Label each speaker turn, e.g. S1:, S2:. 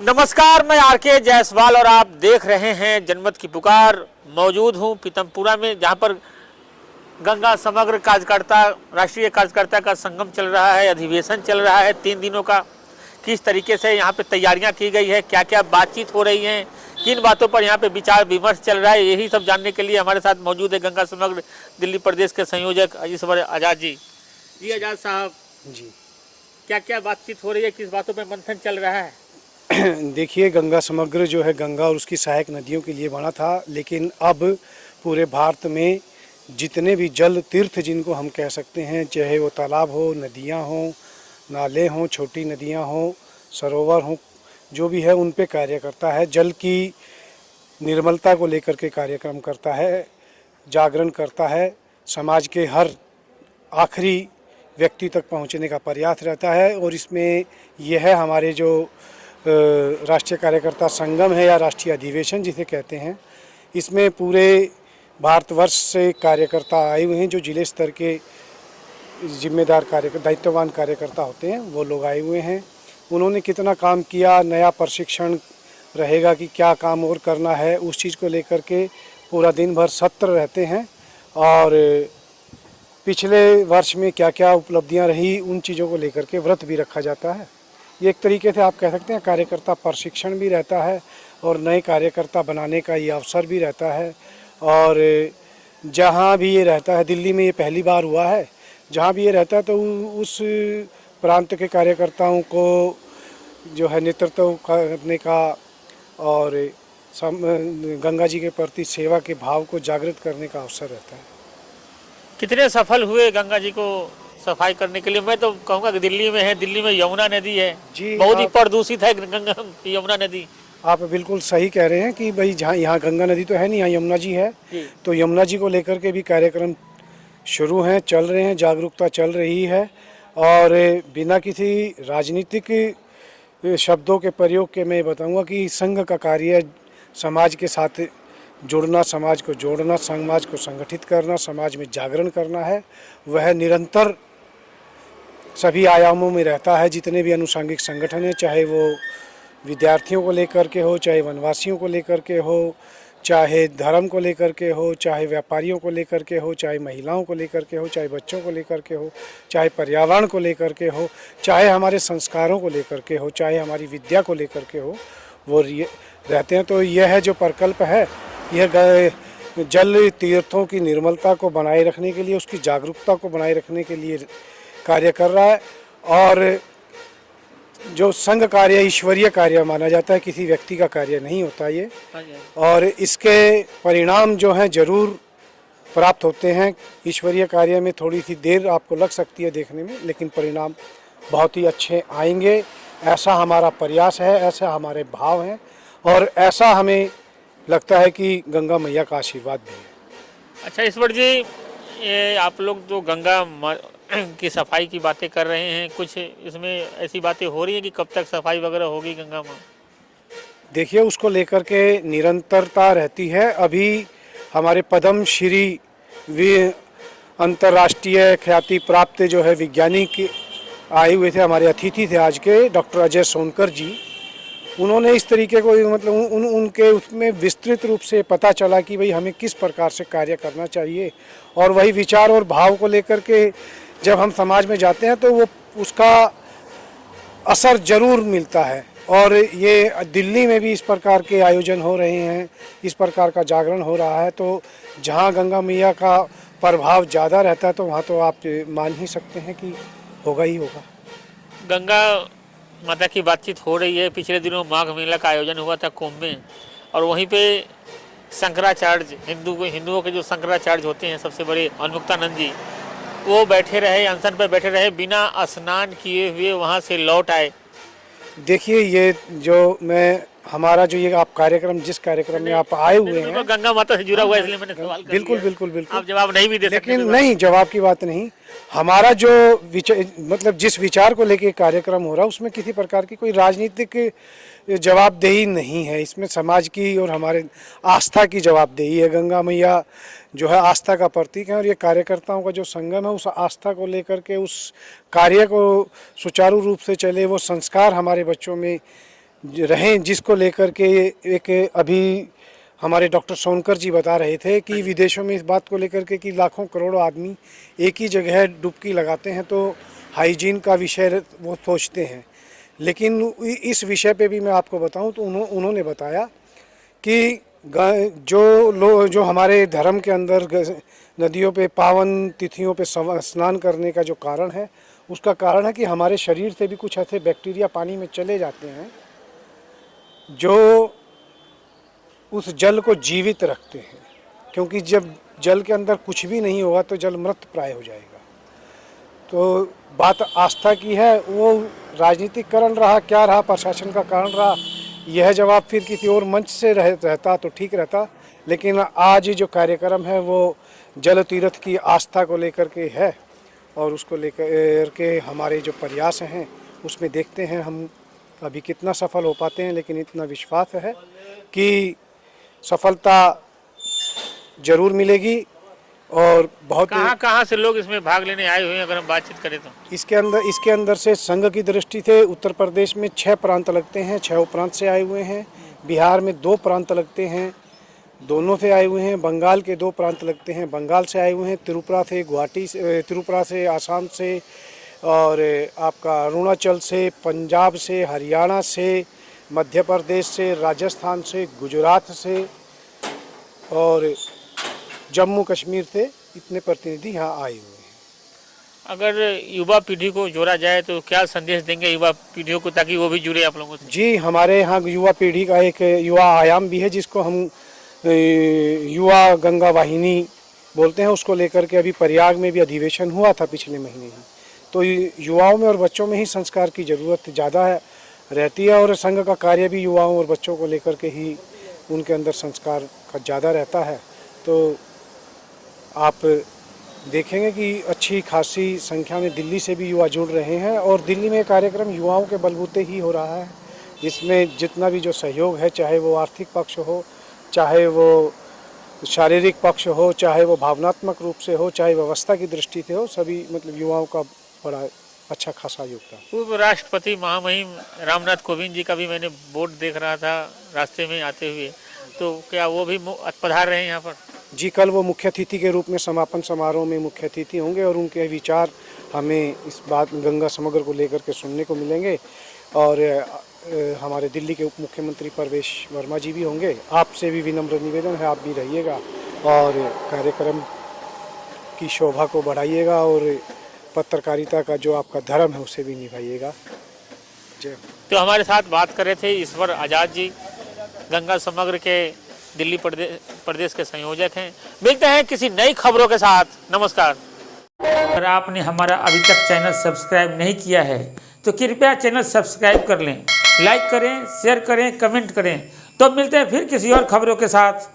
S1: नमस्कार, मैं आरके जायसवाल और आप देख रहे हैं जनमत की पुकार। मौजूद हूं पीतमपुरा में, जहां पर गंगा समग्र कार्यकर्ता राष्ट्रीय कार्यकर्ता का संगम चल रहा है, अधिवेशन चल रहा है 3 दिनों का। किस तरीके से यहां पे तैयारियां की गई है, क्या क्या बातचीत हो रही है, किन बातों पर यहां पे विचार विमर्श चल रहा है, यही सब जानने के लिए हमारे साथ मौजूद है गंगा समग्र दिल्ली प्रदेश के संयोजक ईश्वर आज़ाद जी। जी आज़ाद साहब
S2: जी,
S1: क्या क्या बातचीत हो रही है, किस बातों पर मंथन चल रहा है?
S2: देखिए गंगा समग्र जो है गंगा और उसकी सहायक नदियों के लिए बना था, लेकिन अब पूरे भारत में जितने भी जल तीर्थ जिनको हम कह सकते हैं, चाहे वो तालाब हो, नदियां हों, नाले हों, छोटी नदियां हों, सरोवर हों, जो भी है उन पे कार्य करता है। जल की निर्मलता को लेकर के कार्यक्रम करता है, जागरण करता है, समाज के हर आखिरी व्यक्ति तक पहुंचने का प्रयास रहता है। और इसमें यह है हमारे जो राष्ट्रीय कार्यकर्ता संगम है या राष्ट्रीय अधिवेशन जिसे कहते हैं, इसमें पूरे भारतवर्ष से कार्यकर्ता आए हुए हैं। जो जिले स्तर के जिम्मेदार दायित्ववान कार्यकर्ता होते हैं वो लोग आए हुए हैं। उन्होंने कितना काम किया, नया प्रशिक्षण रहेगा कि क्या काम और करना है, उस चीज़ को लेकर के पूरा दिन भर सत्र रहते हैं। और पिछले वर्ष में क्या क्या उपलब्धियां रही उन चीज़ों को लेकर के व्रत भी रखा जाता है। ये एक तरीके से आप कह सकते हैं कार्यकर्ता प्रशिक्षण भी रहता है और नए कार्यकर्ता बनाने का ये अवसर भी रहता है। और जहाँ भी ये रहता है, दिल्ली में ये पहली बार हुआ है, जहाँ भी ये रहता है तो उस प्रांत के कार्यकर्ताओं को जो है नेतृत्व करने का और गंगा जी के प्रति सेवा के भाव को जागृत करने का अवसर रहता है।
S1: कितने सफल हुए गंगा जी को सफाई करने के लिए? मैं तो कहूँगा कि दिल्ली में है, दिल्ली में यमुना नदी है जी, बहुत ही प्रदूषित है गंगा यमुना नदी।
S2: आप बिल्कुल सही कह रहे हैं कि भाई जहाँ यहाँ गंगा नदी तो है नहीं, यहाँ यमुना जी है जी। तो यमुना जी को लेकर के भी कार्यक्रम शुरू हैं, चल रहे हैं, जागरूकता चल रही है। और बिना किसी राजनीतिक शब्दों के प्रयोग के मैं बताऊंगा कि संघ का कार्य समाज के साथ जुड़ना, समाज को जोड़ना, समाज को संगठित करना, समाज में जागरण करना है। वह निरंतर सभी आयामों में रहता है। जितने भी अनुषंगिक संगठन हैं, चाहे वो विद्यार्थियों को लेकर के हो, चाहे वनवासियों को लेकर के हो, चाहे धर्म को लेकर के हो, चाहे व्यापारियों को लेकर के हो, चाहे महिलाओं को लेकर के हो, चाहे बच्चों को लेकर के हो, चाहे पर्यावरण को लेकर के हो, चाहे हमारे संस्कारों को लेकर के हो, चाहे हमारी विद्या को लेकर के हो, वो रहते हैं। तो यह है जो प्रकल्प है, यह जल तीर्थों की निर्मलता को बनाए रखने के लिए, उसकी जागरूकता को बनाए रखने के लिए कार्य कर रहा है। और जो संघ कार्य ईश्वरीय कार्य माना जाता है, किसी व्यक्ति का कार्य नहीं होता ये। और इसके परिणाम जो हैं जरूर प्राप्त होते हैं। ईश्वरीय कार्य में थोड़ी सी देर आपको लग सकती है देखने में, लेकिन परिणाम बहुत ही अच्छे आएंगे, ऐसा हमारा प्रयास है, ऐसा हमारे भाव हैं। और ऐसा हमें लगता है कि गंगा मैया का आशीर्वाद भी है।
S1: अच्छा ईश्वर जी, ये आप लोग जो गंगा की सफाई की बातें कर रहे हैं, कुछ इसमें ऐसी बातें हो रही हैं कि कब तक सफाई वगैरह होगी गंगा में?
S2: देखिए उसको लेकर के निरंतरता रहती है। अभी हमारे पद्म श्री अंतर्राष्ट्रीय ख्याति प्राप्त जो है वैज्ञानिक आए हुए थे, हमारे अतिथि थे आज के, डॉक्टर अजय सोनकर जी। उन्होंने इस तरीके को मतलब उनके उसमें विस्तृत रूप से पता चला कि भाई हमें किस प्रकार से कार्य करना चाहिए। और वही विचार और भाव को लेकर के जब हम समाज में जाते हैं तो वो उसका असर जरूर मिलता है। और ये दिल्ली में भी इस प्रकार के आयोजन हो रहे हैं, इस प्रकार का जागरण हो रहा है। तो जहाँ गंगा मैया का प्रभाव ज़्यादा रहता है तो वहाँ तो आप मान ही सकते हैं कि होगा ही होगा।
S1: गंगा माता की बातचीत हो रही है। पिछले दिनों माघ मेला का आयोजन हुआ था कुंभ में, और वहीं पे शंकराचार्य हिंदुओं के जो शंकराचार्य होते हैं सबसे बड़े अनमुक्तानंद जी, वो बैठे रहे, अनशन पर बैठे रहे, बिना स्नान किए हुए वहाँ से लौट आए।
S2: देखिए ये जो हमारा जो ये आप कार्यक्रम, जिस कार्यक्रम में आप आए हुए हैं,
S1: गंगा माता से जुड़ा हुआ है, इसलिए मैंने सवाल कर
S2: बिल्कुल बिल्कुल बिल्कुल
S1: आप जवाब नहीं भी दे सकते।
S2: लेकिन नहीं, जवाब की बात नहीं। हमारा जो मतलब जिस विचार को लेके कार्यक्रम हो रहा है उसमें किसी प्रकार की कोई राजनीतिक जवाबदेही नहीं है। इसमें समाज की और हमारे आस्था की जवाबदेही है। गंगा मैया जो है आस्था का प्रतीक है, और ये कार्यकर्ताओं का जो संगम है उस आस्था को लेकर के उस कार्य को सुचारू रूप से चले, वो संस्कार हमारे बच्चों में रहें, जिसको लेकर के एक अभी हमारे डॉक्टर सोनकर जी बता रहे थे कि विदेशों में इस बात को लेकर के कि लाखों करोड़ों आदमी एक ही जगह डुबकी लगाते हैं तो हाइजीन का विषय वो सोचते हैं। लेकिन इस विषय पे भी मैं आपको बताऊं तो उन्होंने बताया कि जो हमारे धर्म के अंदर नदियों पे पावन तिथियों पे स्नान करने का जो कारण है, उसका कारण है कि हमारे शरीर से भी कुछ ऐसे बैक्टीरिया पानी में चले जाते हैं जो उस जल को जीवित रखते हैं, क्योंकि जब जल के अंदर कुछ भी नहीं होगा तो जल मृत प्राय हो जाएगा। तो बात आस्था की है, वो राजनीतिकरण रहा क्या रहा, प्रशासन का कारण रहा, यह जवाब फिर किसी और मंच से रहता तो ठीक रहता। लेकिन आज जो कार्यक्रम है वो जल तीर्थ की आस्था को लेकर के है और उसको लेकर के हमारे जो प्रयास हैं उसमें देखते हैं हम अभी कितना सफल हो पाते हैं। लेकिन इतना विश्वास है कि सफलता जरूर मिलेगी। और बहुत
S1: कहाँ से लोग इसमें भाग लेने आए हुए हैं अगर हम बातचीत करें तो?
S2: इसके अंदर से संघ की दृष्टि से उत्तर प्रदेश में 6 प्रांत लगते हैं, 6 प्रांत से आए हुए हैं। बिहार में 2 प्रांत लगते हैं, दोनों से आए हुए हैं। बंगाल के 2 प्रांत लगते हैं, बंगाल से आए हुए हैं। त्रिपुरा से, आसाम से, और आपका अरुणाचल से, पंजाब से, हरियाणा से, मध्य प्रदेश से, राजस्थान से, गुजरात से और जम्मू कश्मीर से इतने प्रतिनिधि यहाँ आए हुए हैं।
S1: अगर युवा पीढ़ी को जोड़ा जाए तो क्या संदेश देंगे युवा पीढ़ियों को ताकि वो भी जुड़े आप लोगों से?
S2: जी, हमारे यहाँ युवा पीढ़ी का एक युवा आयाम भी है जिसको हम युवा गंगा वाहिनी बोलते हैं। उसको लेकर के अभी प्रयाग में भी अधिवेशन हुआ था पिछले महीने ही। तो युवाओं में और बच्चों में ही संस्कार की ज़रूरत ज़्यादा रहती है और संघ का कार्य भी युवाओं और बच्चों को लेकर के ही उनके अंदर संस्कार का ज़्यादा रहता है। तो आप देखेंगे कि अच्छी खासी संख्या में दिल्ली से भी युवा जुड़ रहे हैं और दिल्ली में कार्यक्रम युवाओं के बलबूते ही हो रहा है, जिसमें जितना भी जो सहयोग है, चाहे वो आर्थिक पक्ष हो, चाहे वो शारीरिक पक्ष हो, चाहे वो भावनात्मक रूप से हो, चाहे व्यवस्था की दृष्टि से हो, सभी मतलब युवाओं का बड़ा अच्छा खासा योगदान।
S1: पूर्व राष्ट्रपति महामहिम रामनाथ कोविंद जी का भी मैंने बोर्ड देख रहा था रास्ते में आते हुए, तो क्या वो भी पधार रहे हैं यहाँ पर?
S2: जी, कल वो मुख्य अतिथि के रूप में समापन समारोह में मुख्य अतिथि होंगे और उनके विचार हमें इस बात गंगा समग्र को लेकर के सुनने को मिलेंगे। और हमारे दिल्ली के उप मुख्यमंत्री परवेश वर्मा जी भी होंगे। आपसे भी विनम्र निवेदन है, आप भी रहिएगा और कार्यक्रम की शोभा को बढ़ाइएगा और पत्रकारिता का जो आपका धर्म है उसे भी निभाइएगा। जय।
S1: तो हमारे साथ बात कर रहे थे ईश्वर आज़ाद जी, गंगा समग्र के दिल्ली प्रदेश के संयोजक हैं। मिलते हैं किसी नई खबरों के साथ। नमस्कार। अगर आपने हमारा अभी तक चैनल सब्सक्राइब नहीं किया है तो कृपया चैनल सब्सक्राइब कर लें, लाइक करें, शेयर करें, कमेंट करें। तो मिलते हैं फिर किसी और खबरों के साथ।